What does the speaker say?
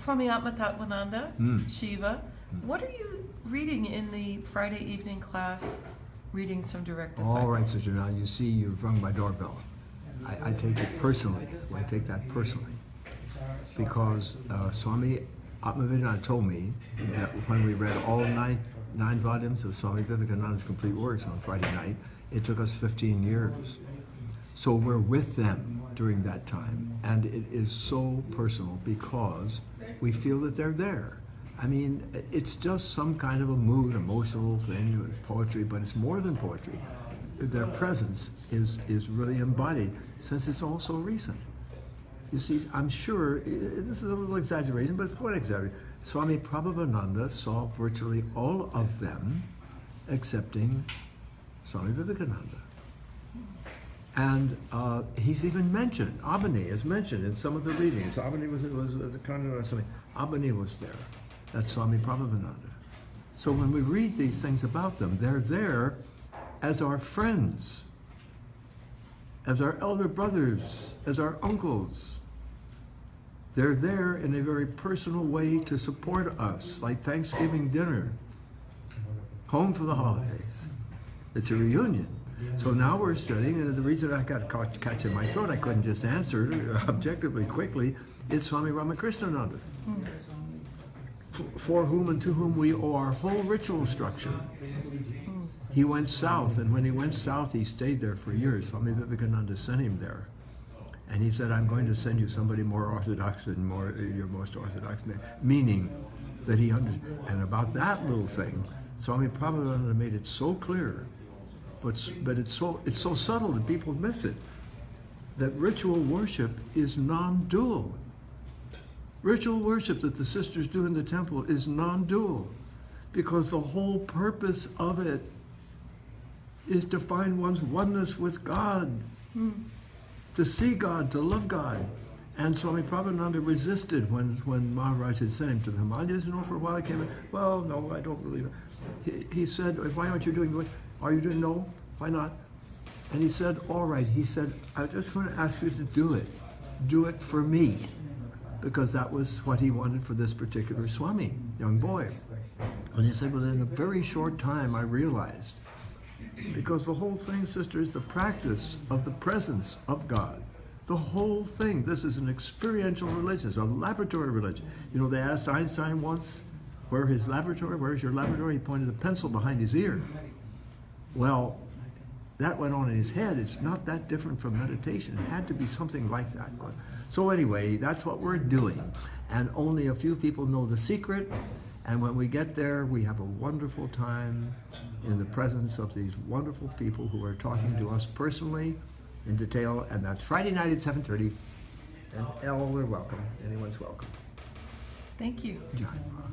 Swami Atmatattwananda Shiva, what are you reading in the Friday evening class, readings from direct disciples? All right, sister, now you see you've rung my doorbell. I take it personally. I take that personally. Because Swami Atmatattwananda told me that when we read all nine volumes of Swami Vivekananda's complete works on Friday night, it took us 15 years. So we're with them during that time, and it is so personal because we feel that they're there. I mean, it's just some kind of a mood, emotional thing with poetry, but it's more than poetry. Their presence is really embodied, since it's all so recent. You see, I'm sure, this is a little exaggeration, but it's quite exaggerated. Swami Prabhavananda saw virtually all of them, excepting Swami Vivekananda. And he's even mentioned, Abani is mentioned in some of the readings. Abani was a convent or something. Abani was there. That's Swami Prabhavananda. So when we read these things about them, they're there as our friends, as our elder brothers, as our uncles. They're there in a very personal way to support us, like Thanksgiving dinner, home for the holidays. It's a reunion. So now we're studying, and the reason I got catch in my throat, I couldn't just answer objectively quickly, is Swami Ramakrishnananda, for whom and to whom we owe our whole ritual structure. He went south, and when he went south, he stayed there for years. Swami Vivekananda sent him there. And he said, I'm going to send you somebody more orthodox than your most orthodox man. Meaning that he understood. And about that little thing, Swami Prabhupada made it so clear, but it's so subtle that people miss it, that ritual worship is non-dual. Ritual worship that the sisters do in the temple is non-dual, because the whole purpose of it is to find one's oneness with God. To see God, to love God. And Swami Prabhupada resisted when Maharaj had sent him to the Himalayas. For a while he came in, well, no, I don't believe it. He said, why aren't you doing it? Are you doing? No, why not? And he said, all right. He said, I just want to ask you to do it. Do it for me. Because that was what he wanted for this particular Swami, young boy. And he said, well, in a very short time I realized, because the whole thing, sister, is the practice of the presence of God. The whole thing. This is an experiential religion. It's a laboratory religion. You know, they asked Einstein once, where's your laboratory? He pointed the pencil behind his ear. Well, that went on in his head. It's not that different from meditation. It had to be something like that. So anyway, that's what we're doing. And only a few people know the secret. And when we get there, we have a wonderful time in the presence of these wonderful people who are talking to us personally in detail. And that's Friday night at 7:30. And all are welcome. Anyone's welcome. Thank you. Jai Ma.